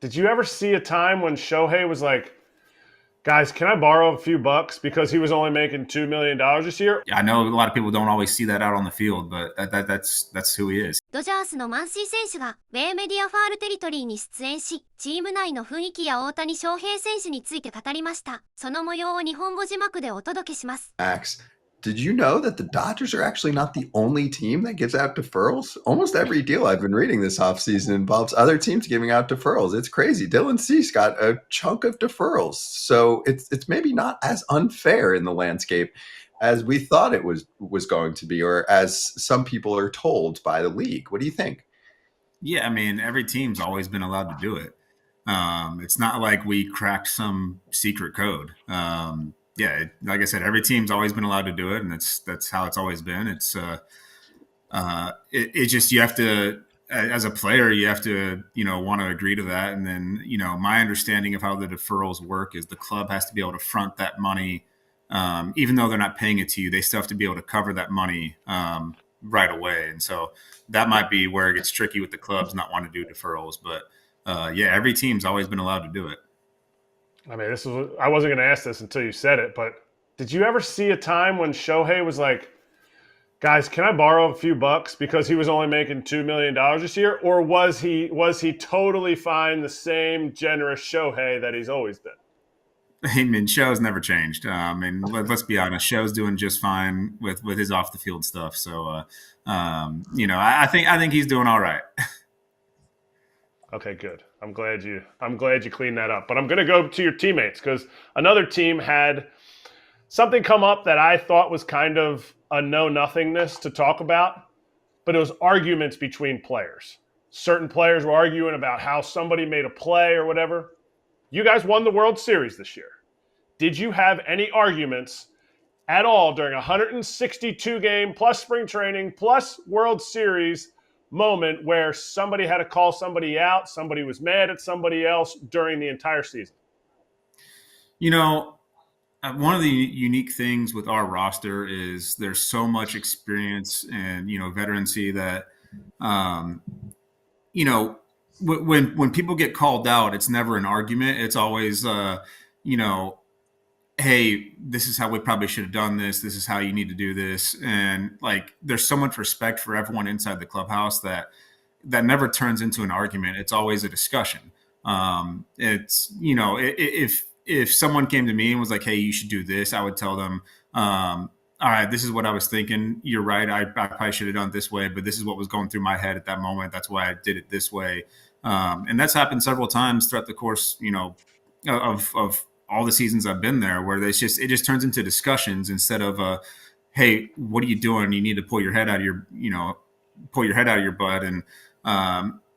Did you ever see a time when Shohei was like, guys, can I borrow a few bucks because he was only making $2 million this year? I know a lot of people don't always see that out on the field, but that's who he is. ドジャースのマンシー選手が米メディアファールテリトリーに出演し、チーム内の雰囲気や大谷翔平選手について語りました。その模様を日本語字幕でお届けします。Max, did you know that the Dodgers are actually not the only team that gives out deferrals? Almost every deal I've been reading this offseason involves other teams giving out deferrals. It's crazy. Dylan Cease got a chunk of deferrals. So it's maybe not as unfair in the landscape as we thought it was going to be, or as some people are told by the league. What do you think? Yeah, I mean, every team's always been allowed to do it. It's not like we cracked some secret code. Yeah, like I said, every team's always been allowed to do it, and that's how it's always been. It's just, you have to, as a player, you have to, want to agree to that. And then, my understanding of how the deferrals work is the club has to be able to front that money, even though they're not paying it to you. They still have to be able to cover that money right away. And so that might be where it gets tricky with the clubs not wanting to do deferrals. But yeah, every team's always been allowed to do it. I mean, I wasn't going to ask this until you said it, but did you ever see a time when Shohei was like, guys, can I borrow a few bucks because he was only making $2 million this year? Or was he totally fine, the same generous Shohei that he's always been? I mean, Sho's never changed. And let's be honest, Sho's doing just fine with his off the field stuff. So, I think he's doing all right. Okay, good. I'm glad you cleaned that up. But I'm going to go to your teammates because another team had something come up that I thought was kind of a know-nothingness to talk about, but it was arguments between players. Certain players were arguing about how somebody made a play or whatever. You guys won the World Series this year. Did you have any arguments at all during a 162-game plus spring training plus World Series moment where somebody had to call somebody out, somebody was mad at somebody else during the entire season? One of the unique things with our roster is there's so much experience and, veterancy that, when people get called out, it's never an argument. It's always, hey, this is how we probably should have done this. This is how you need to do this. And there's so much respect for everyone inside the clubhouse that never turns into an argument. It's always a discussion. It's, if someone came to me and was like, hey, you should do this, I would tell them, all right, this is what I was thinking. You're right. I probably should have done it this way, but this is what was going through my head at that moment. That's why I did it this way. And that's happened several times throughout the course, of all the seasons I've been there, where it just turns into discussions instead of, hey, what are you doing? You need to pull your head out of your butt. And,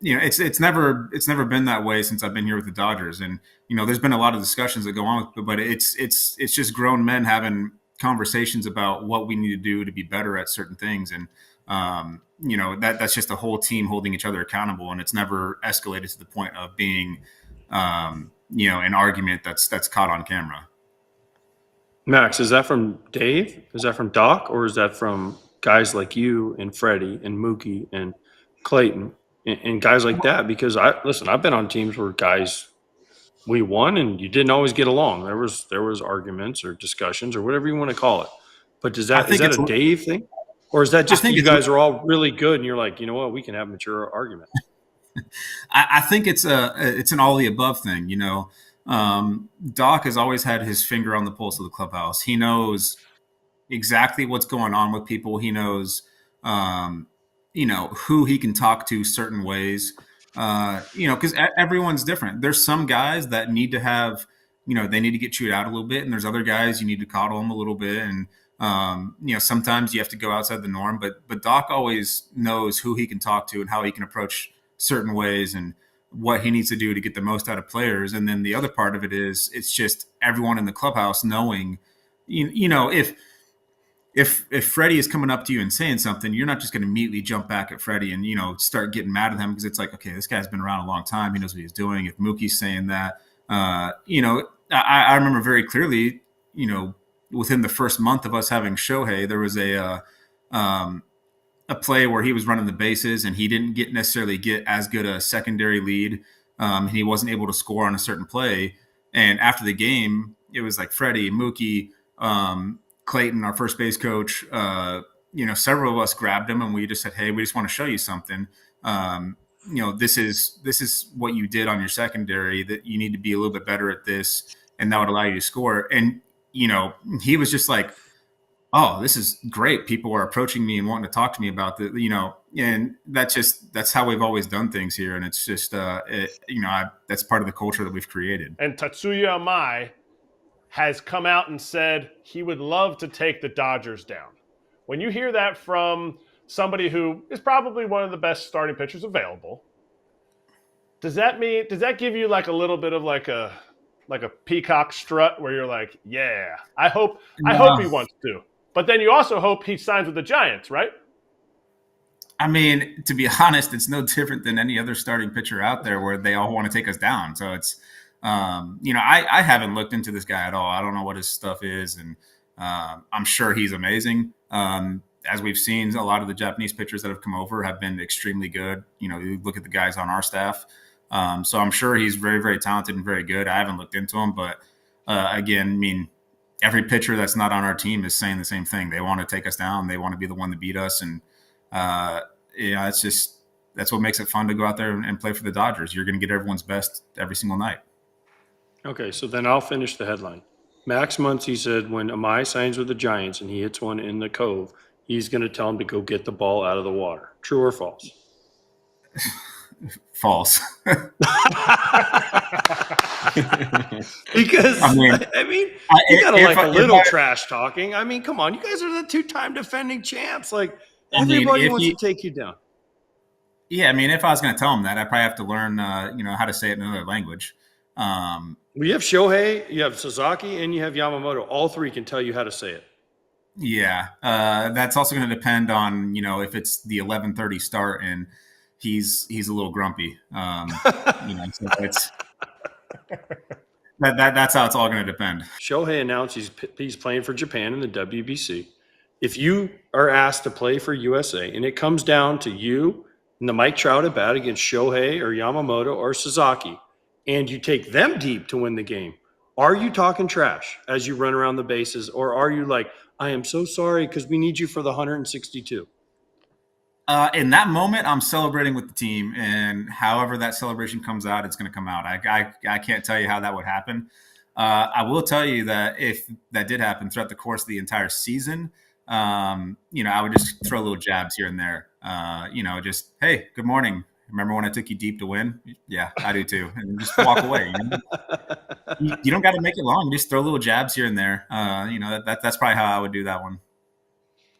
it's never been that way since I've been here with the Dodgers. And, there's been a lot of discussions that go on, but it's just grown men having conversations about what we need to do to be better at certain things. And, that's just a whole team holding each other accountable. And it's never escalated to the point of being, an argument that's caught on camera. Max, is that from Dave? Is that from Doc? Or is that from guys like you and Freddie and Mookie and Clayton and guys like that? Because I've been on teams where guys, we won and you didn't always get along. There was arguments or discussions or whatever you want to call it. But is that a Dave thing? Or is that just you guys are all really good and you're like, you know what, we can have mature arguments? I think it's an all the above thing. Doc has always had his finger on the pulse of the clubhouse. He knows exactly what's going on with people. He knows, who he can talk to certain ways, because everyone's different. There's some guys that need to have, they need to get chewed out a little bit. And there's other guys you need to coddle them a little bit. And, sometimes you have to go outside the norm, but Doc always knows who he can talk to and how he can approach certain ways and what he needs to do to get the most out of players. And then the other part of it is it's just everyone in the clubhouse knowing, if Freddie is coming up to you and saying something, you're not just going to immediately jump back at Freddie and, start getting mad at him because it's like, okay, this guy's been around a long time. He knows what he's doing. If Mookie's saying that, I remember very clearly, within the first month of us having Shohei, there was a play where he was running the bases and he didn't necessarily get as good a secondary lead He wasn't able to score on a certain play. And after the game, it was like Freddie, Mookie, Clayton, our first base coach, several of us grabbed him and we just said, hey, we just want to show you something. This is what you did on your secondary, that you need to be a little bit better at this, and that would allow you to score. And, he was just like, oh, this is great. People are approaching me and wanting to talk to me about and that's how we've always done things here. And it's just, that's part of the culture that we've created. And Tatsuya Amai has come out and said he would love to take the Dodgers down. When you hear that from somebody who is probably one of the best starting pitchers available, does that give you like a little bit of like a peacock strut where you're like, yeah, I hope he wants to. But then you also hope he signs with the Giants, right? I mean, to be honest, it's no different than any other starting pitcher out there where they all want to take us down. So it's, I haven't looked into this guy at all. I don't know what his stuff is. And I'm sure he's amazing. As we've seen, a lot of the Japanese pitchers that have come over have been extremely good. You look at the guys on our staff. So I'm sure he's very, very talented and very good. I haven't looked into him, but again, I mean, every pitcher that's not on our team is saying the same thing. They want to take us down. They want to be the one to beat us. And, that's what makes it fun to go out there and play for the Dodgers. You're going to get everyone's best every single night. Okay, so then I'll finish the headline. Max Muncy said when Amai signs with the Giants and he hits one in the Cove, he's going to tell him to go get the ball out of the water. True or false? False. Because you gotta like a little trash talking. I mean, come on, you guys are the 2-time defending champs. Like everybody wants to take you down. Yeah, I mean, if I was going to tell him that, I'd probably have to learn, how to say it in another language. We have Shohei, you have Sasaki, and you have Yamamoto. All three can tell you how to say it. Yeah, that's also going to depend on if it's the 11:30 start and he's a little grumpy. So it's that's how it's all going to depend. Shohei announced he's playing for Japan in the WBC. If you are asked to play for USA and it comes down to you and the Mike Trout at bat against Shohei or Yamamoto or Sasaki, and you take them deep to win the game, are you talking trash as you run around the bases, or are you like, I am so sorry because we need you for the 162? In that moment, I'm celebrating with the team, and however that celebration comes out, it's going to come out. I can't tell you how that would happen. I will tell you that if that did happen throughout the course of the entire season, I would just throw little jabs here and there. Just, hey, good morning. Remember when I took you deep to win? Yeah, I do too. And just walk away. You don't got to make it long. You just throw little jabs here and there. That's probably how I would do that one.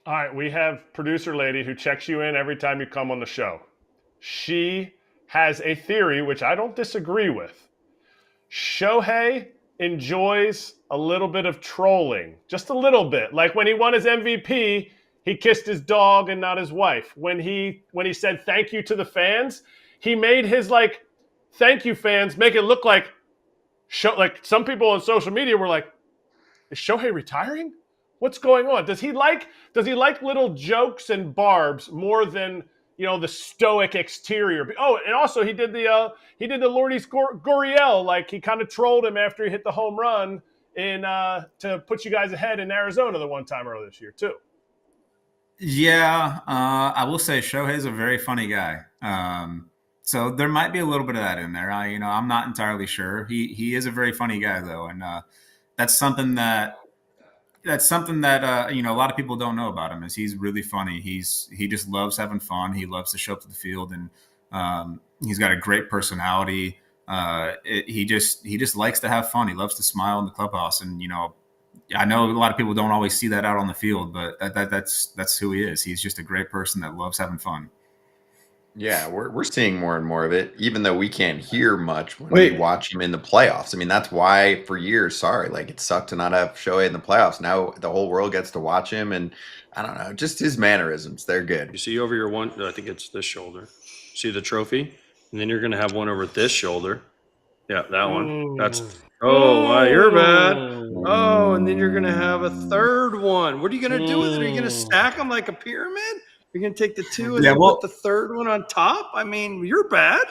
All right, we have producer lady who checks you in every time you come on the show. She has a theory, which I don't disagree with. Shohei enjoys a little bit of trolling, just a little bit. Like when he won his MVP, he kissed his dog and not his wife. When he said thank you to the fans, he made his thank you fans make it look like some people on social media were like, is Shohei retiring? What's going on? Does he like little jokes and barbs more than the stoic exterior? Oh, and also he did the Lourdes Gurriel, he kind of trolled him after he hit the home run to put you guys ahead in Arizona the one time earlier this year too. Yeah, I will say Shohei's a very funny guy. So there might be a little bit of that in there. I'm not entirely sure. He is a very funny guy though, and that's something that a lot of people don't know about him. Is he's really funny. He just loves having fun. He loves to show up to the field, and he's got a great personality. He just likes to have fun. He loves to smile in the clubhouse, and I know a lot of people don't always see that out on the field, but that's who he is. He's just a great person that loves having fun. Yeah, we're seeing more and more of it, even though we can't hear much when we watch him in the playoffs. I mean, that's why for years, it sucked to not have Shohei in the playoffs. Now the whole world gets to watch him, and I don't know, just his mannerisms, they're good. You see over your one, I think it's this shoulder. See the trophy? And then you're going to have one over this shoulder. Yeah, that one. That's wow, you're bad. Oh, and then you're going to have a third one. What are you going to do with it? Are you going to stack them like a pyramid? You're going to take the two and then put the third one on top? I mean, you're bad.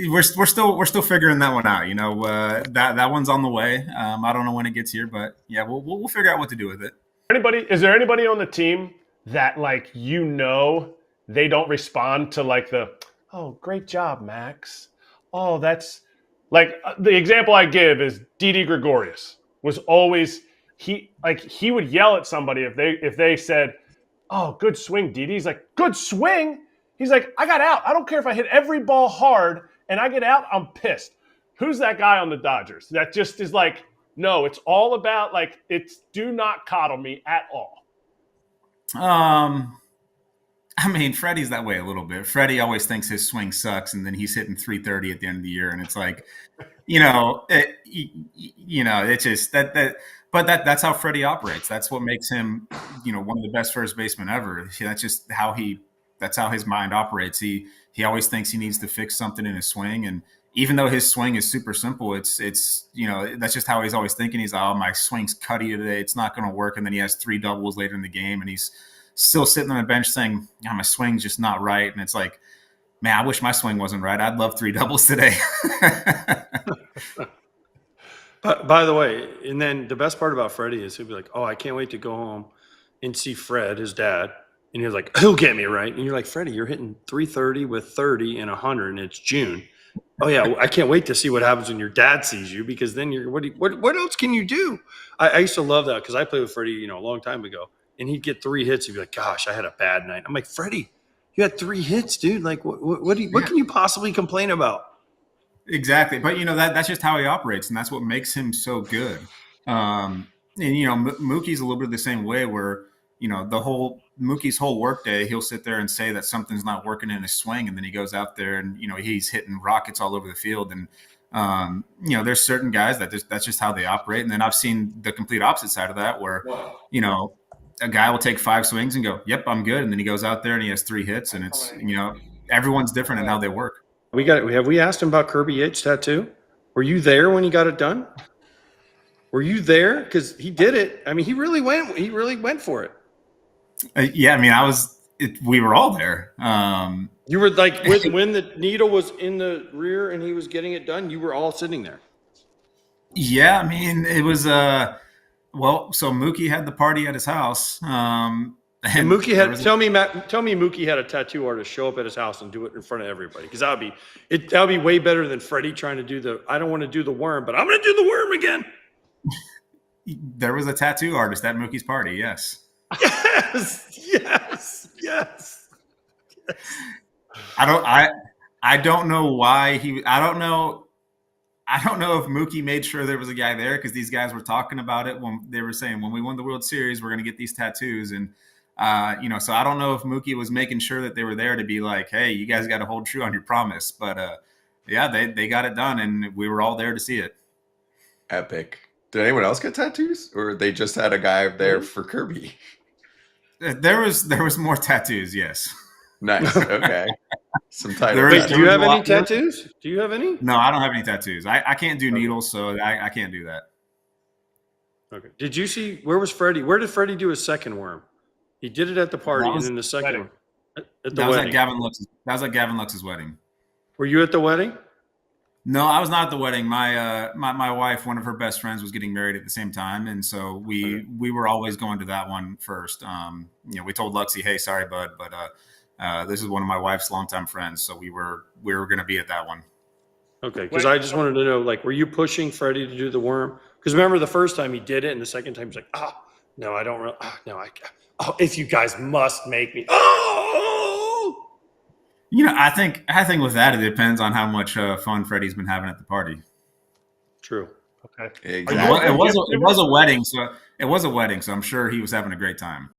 we're still figuring that one out. You know, that one's on the way. I don't know when it gets here, but yeah, we'll figure out what to do with it. Is there anybody on the team that, like, you know, they don't respond to like the, oh, great job, Max. Oh, that's like the example I give is Didi Gregorius was always he would yell at somebody if they said, oh, good swing, Didi. He's like, good swing. He's like, I got out. I don't care if I hit every ball hard and I get out, I'm pissed. Who's that guy on the Dodgers that just is like, no, it's all about like, it's do not coddle me at all. I mean, Freddie's that way a little bit. Freddie always thinks his swing sucks, and then he's hitting 330 at the end of the year, and it's like, it's just that. But that's how Freddie operates. That's what makes him, one of the best first basemen ever. That's just how that's how his mind operates. He always thinks he needs to fix something in his swing, and even though his swing is super simple, it's that's just how he's always thinking. He's like, oh, my swing's cutty today, it's not going to work, and then he has 3 doubles later in the game, and he's still sitting on the bench saying, yeah, my swing's just not right. And it's like, man, I wish my swing wasn't right. I'd love 3 doubles today. But by the way, and then the best part about Freddie is he'll be like, oh, I can't wait to go home and see Fred, his dad. And he's like, he'll get me right. And you're like, Freddie, you're hitting 330 with 30 and 100, and it's June. Oh, yeah, I can't wait to see what happens when your dad sees you, because then what else can you do? I used to love that because I played with Freddie, a long time ago. And he'd get 3 hits. He'd be like, gosh, I had a bad night. I'm like, Freddie, you had 3 hits, dude. Like, what can you possibly complain about? Exactly. But, that's just how he operates, and that's what makes him so good. And, Mookie's a little bit the same way where, Mookie's whole workday, he'll sit there and say that something's not working in his swing, and then he goes out there and, he's hitting rockets all over the field. And, there's certain guys that's just how they operate. And then I've seen the complete opposite side of that where, a guy will take 5 swings and go, yep, I'm good. And then he goes out there and he has 3 hits, and it's, everyone's different in how they work. Have we asked him about Kirby Yates' tattoo? Were you there when he got it done? Were you there? Because he did it. I mean, he really went for it. Yeah. I mean, we were all there. You were like, when the needle was in the rear and he was getting it done, you were all sitting there. Yeah. I mean, it was, so Mookie had the party at his house. And Mookie had tell me Mookie had a tattoo artist show up at his house and do it in front of everybody, because that would be way better than Freddie trying to do I don't want to do the worm, but I'm going to do the worm again. There was a tattoo artist at Mookie's party. Yes. Yes. I don't know why I don't know if Mookie made sure there was a guy there, because these guys were talking about it when they were saying, when we won the World Series, we're going to get these tattoos. And, so I don't know if Mookie was making sure that they were there to be like, hey, you guys got to hold true on your promise. But, yeah, they got it done, and we were all there to see it. Epic. Did anyone else get tattoos, or they just had a guy there for Kirby? There was more tattoos. Yes. Nice. Okay. Some title. Wait, do you have any tattoos? Do you have any? No, I don't have any tattoos. I can't do needles, so I can't do that. Okay. Did you see, where was Freddie? Where did Freddie do his second worm? He did it at the party, and then the second one at the wedding. That was at Gavin Lux's wedding. Were you at the wedding? No, I was not at the wedding. My wife, one of her best friends, was getting married at the same time, and so we were always going to that one first. We told Luxy, hey, sorry, bud, but this is one of my wife's longtime friends, so we were going to be at that one. Okay, because I just wanted to know, like, were you pushing Freddie to do the worm? Because remember the first time he did it, and the second time he's like, no, I don't really, no, if you guys must make me, I think with that, it depends on how much fun Freddie's been having at the party. True. Okay. Exactly. It was a wedding, so I'm sure he was having a great time.